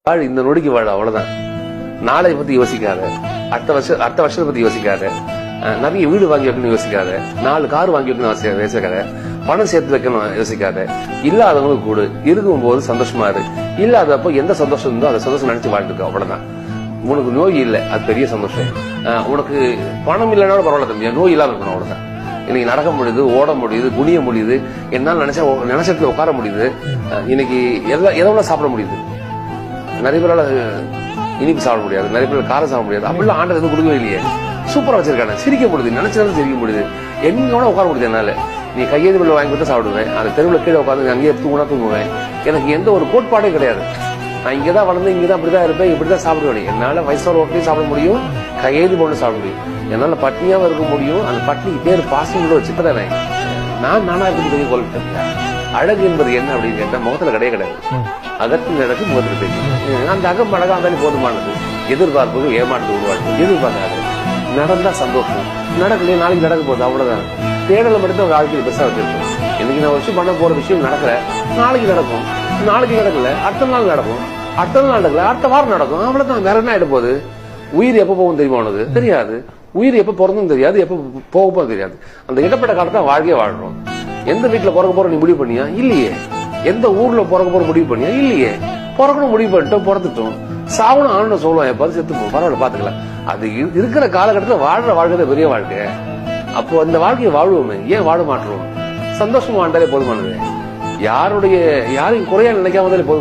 வாழ், இந்த நொடிக்கு வாழ, அவ்வளவுதான். நாளை பத்தி யோசிக்காத, அடுத்த வருஷத்தை பத்தி யோசிக்காத, நிறைய வீடு வாங்கி வைக்கணும் யோசிக்காத, 4 கார் வாங்கி வைக்கணும் யோசிக்காத, பணம் சேர்த்து வைக்கணும் யோசிக்காத. இல்லாதவங்களுக்கு கூடு, இருக்கும் போது சந்தோஷமா இரு. இல்லாதப்போ எந்த சந்தோஷம் இருந்தோ அந்த சந்தோஷம் நினைச்சு வாழ்ந்துக்கோ, அவ்வளவுதான். உனக்கு நோய் இல்லை, அது பெரிய சந்தோஷம். உனக்கு பணம் இல்லைனாலும் பரவாயில்ல தம்பி, நோய் இல்லாம இருக்கணும், அவ்வளவுதான். இன்னைக்கு நடக்க முடியுது, ஓட முடியுது, குனிய முடியுது, என்னால் நினைச்சத்துல உட்கார முடியுது, இன்னைக்கு எதோ சாப்பிட முடியுது. நிறைய பேரால இனிப்பு சாப்பிட முடியாது, நிறைய பேர் காரம் சாப்பிட முடியாது. அப்படிலாம் ஆண்டர் எதுவும் கொடுக்கவே இல்லையே, சூப்பரா வச்சிருக்காங்க. சிரிக்க முடியுது, நினைச்சாலும் சிரிக்க முடியுது, என்னோட உட்கார முடியுது என்னால. நீ கையெழுதி பிள்ளை வாங்கி கொடுத்தா சாப்பிடுவேன், அந்த தெருவில் கீழே உட்காந்து அங்கேயே தூங்குவேன். எனக்கு எந்த ஒரு கோட்பாடே கிடையாது. நான் இங்கதான் வளர்ந்து இங்கதான் அப்படிதான் இருப்பேன், இப்படிதான் சாப்பிடுவேன். என்னால வயசோட ஓட்டையும் சாப்பிட முடியும், கையெழுதி போட்டு சாப்பிட முடியும். என்னால பட்னியாவும் இருக்க முடியும். அந்த பட்னிக்கு பேர் பாசங்களோ வச்சுதான் நானா இருக்கு கொள்ளிட்டேன். அழகு என்பது என்ன அப்படின்னு கேட்டா முகத்துல கிடையாது. அகத்தின் அழகு முகத்துல தெரியும். அந்த அகம் அழகா இருந்தாலும் போதுமானது. எதிர்பார்ப்புகள் ஏமாற்று உருவாக்கு. எதிர்பார்க்காது. நடந்தா சந்தோஷம், நடக்கலையே நாளைக்கு நடக்க போகுது, அவ்வளவுதான். தேடலை மட்டும் தான் வாழ்க்கையில் பெருசா வச்சிருக்கோம். இன்னைக்கு நான் வச்சு பண்ண போற விஷயம் நடக்கல, நாளைக்கு நடக்கும். நாளைக்கு நடக்கல, அடுத்த நாள் நடக்கும். அடுத்த நாள் நடக்கல, அடுத்த வாரம் நடக்கும், அவ்வளவுதான். வேற என்ன ஆயிட போகுது? உயிர் எப்ப போகும் தெரியுமா உனக்கு? தெரியாது. உயிர் எப்ப பிறந்தும் தெரியாது, எப்ப போக போதும் தெரியாது. அந்த இடப்பட்ட காலத்தான் வாழ்க்கையே வாழ்றோம். எந்த வீட்டுல பிறக்க போற நீ முடிவு பண்ணியா? இல்லையே. எந்த ஊர்ல பிறக்க போற முடிவு பண்ணியா? இல்லையே. பிறக்கணும் முடிவு பண்ணிட்டோம், பிறந்துட்டோம். சாவணும் ஆணும் சொல்லுவோம், எப்பாவது செத்துப்போம், பரவாயில்ல பாத்துக்கலாம். அது இருக்கிற காலகட்டத்தில் வாழ்ற வாழ்க்கை பெரிய வாழ்க்கை. அப்போ அந்த வாழ்க்கையை வாழ்வோமே, ஏன் வாழ மாட்டோம்? சந்தோஷமா வாழ்ந்தாலே போதுமானது. யாரையும் குறையா நினைக்காம போதும்.